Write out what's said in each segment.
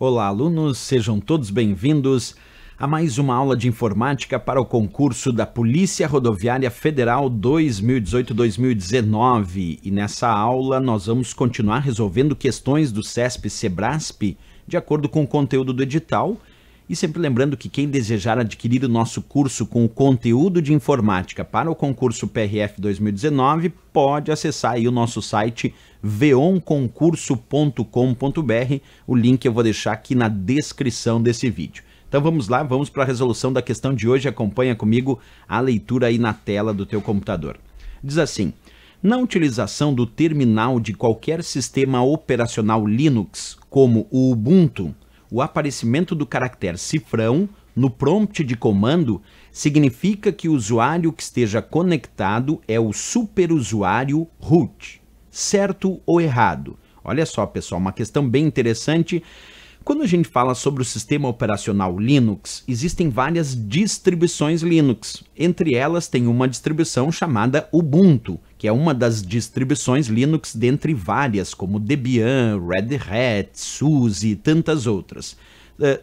Olá, alunos, sejam todos bem-vindos a mais uma aula de informática para o concurso da Polícia Rodoviária Federal 2018-2019. E nessa aula nós vamos continuar resolvendo questões do CESP-SEBRASP de acordo com o conteúdo do edital. E sempre lembrando que quem desejar adquirir o nosso curso com o conteúdo de informática para o concurso PRF 2019 pode acessar aí o nosso site veonconcurso.com.br. O link eu vou deixar aqui na descrição desse vídeo. Então vamos lá, vamos para a resolução da questão de hoje. Acompanha comigo a leitura aí na tela do teu computador. Diz assim: na utilização do terminal de qualquer sistema operacional Linux, como o Ubuntu, o aparecimento do caractere cifrão no prompt de comando significa que o usuário que esteja conectado é o superusuário root. Certo ou errado? Olha só, pessoal, uma questão bem interessante. Quando a gente fala sobre o sistema operacional Linux, existem várias distribuições Linux. Entre elas tem uma distribuição chamada Ubuntu, que é uma das distribuições Linux dentre várias, como Debian, Red Hat, SUSE e tantas outras.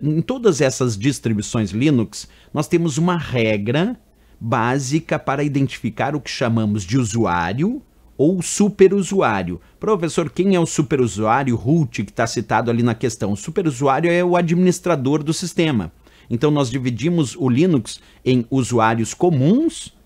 Em todas essas distribuições Linux, nós temos uma regra básica para identificar o que chamamos de usuário ou superusuário. Professor, quem é o superusuário root que está citado ali na questão? O superusuário é o administrador do sistema. Então nós dividimos o Linux em usuários comuns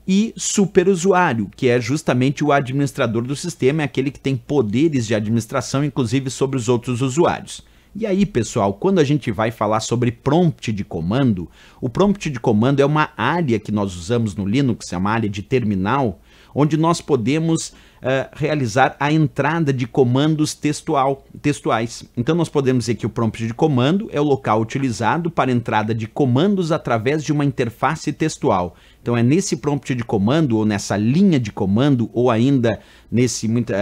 e superusuário, que é justamente o administrador do sistema, é aquele que tem poderes de administração, inclusive sobre os outros usuários. E aí, pessoal, quando a gente vai falar sobre prompt de comando, o prompt de comando é uma área que nós usamos no Linux, é uma área de terminal, onde nós podemos realizar a entrada de comandos textuais. Então nós podemos dizer que o prompt de comando é o local utilizado para entrada de comandos através de uma interface textual. Então é nesse prompt de comando, ou nessa linha de comando, ou ainda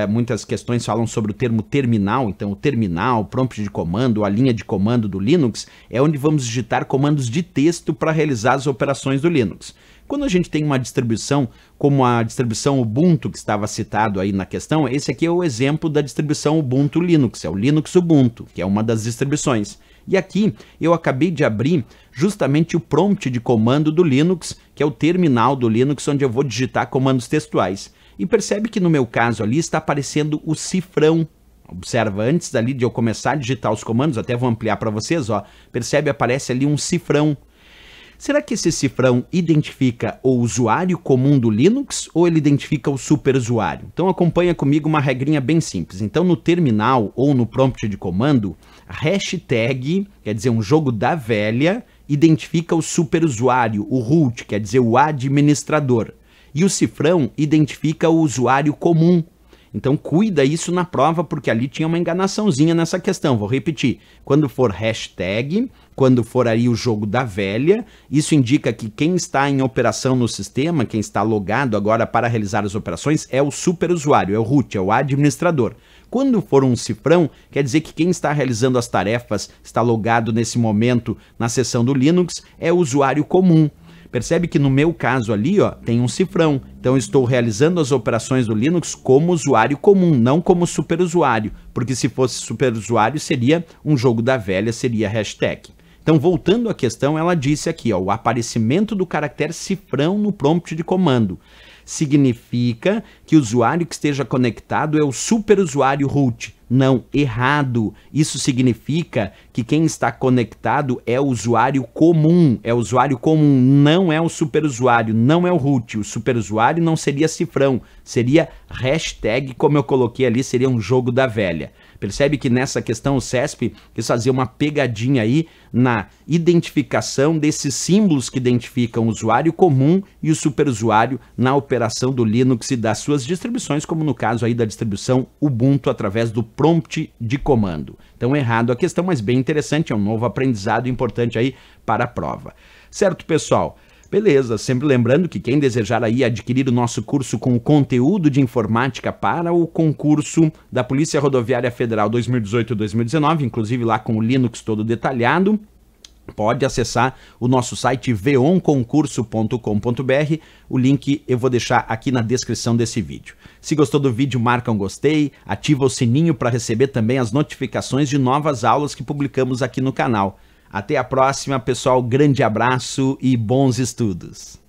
muitas questões falam sobre o termo terminal. Então o terminal, o prompt de comando, a linha de comando do Linux, é onde vamos digitar comandos de texto para realizar as operações do Linux. Quando a gente tem uma distribuição, como a distribuição Ubuntu que estava citado aí na questão, esse aqui é o exemplo da distribuição Ubuntu Linux, é o Linux Ubuntu, que é uma das distribuições. E aqui eu acabei de abrir justamente o prompt de comando do Linux, que é o terminal do Linux, onde eu vou digitar comandos textuais. E percebe que no meu caso ali está aparecendo o cifrão. Observa, antes ali de eu começar a digitar os comandos, até vou ampliar para vocês, ó, percebe, aparece ali um cifrão. Será que esse cifrão identifica o usuário comum do Linux ou ele identifica o superusuário? Então acompanha comigo uma regrinha bem simples. Então no terminal ou no prompt de comando, hashtag, quer dizer um jogo da velha, identifica o superusuário, o root, quer dizer o administrador. E o cifrão identifica o usuário comum. Então cuida isso na prova, porque ali tinha uma enganaçãozinha nessa questão. Vou repetir, quando for hashtag, quando for aí o jogo da velha, isso indica que quem está em operação no sistema, quem está logado agora para realizar as operações, é o superusuário, é o root, é o administrador. Quando for um cifrão, quer dizer que quem está realizando as tarefas, está logado nesse momento na seção do Linux, é o usuário comum. Percebe que no meu caso ali, ó, tem um cifrão. Então eu estou realizando as operações do Linux como usuário comum, não como superusuário, porque se fosse superusuário seria um jogo da velha, seria hashtag. Então voltando à questão, ela disse aqui, ó, o aparecimento do caractere cifrão no prompt de comando significa que o usuário que esteja conectado é o superusuário root. Não, errado. Isso significa que quem está conectado é o usuário comum. É o usuário comum, não é o superusuário, não é o root. O superusuário não seria cifrão, seria hashtag, como eu coloquei ali, seria um jogo da velha. Percebe que nessa questão o CESP quis fazer uma pegadinha aí na identificação desses símbolos que identificam o usuário comum e o superusuário na operação do Linux e das suas distribuições, como no caso aí da distribuição Ubuntu através do prompt de comando. Então errado a questão, mas bem interessante, é um novo aprendizado importante aí para a prova. Certo, pessoal? Beleza, sempre lembrando que quem desejar aí adquirir o nosso curso com o conteúdo de informática para o concurso da Polícia Rodoviária Federal 2018-2019, inclusive lá com o Linux todo detalhado, pode acessar o nosso site veonconcurso.com.br. O link eu vou deixar aqui na descrição desse vídeo. Se gostou do vídeo, marca um gostei, ativa o sininho para receber também as notificações de novas aulas que publicamos aqui no canal. Até a próxima, pessoal. Grande abraço e bons estudos!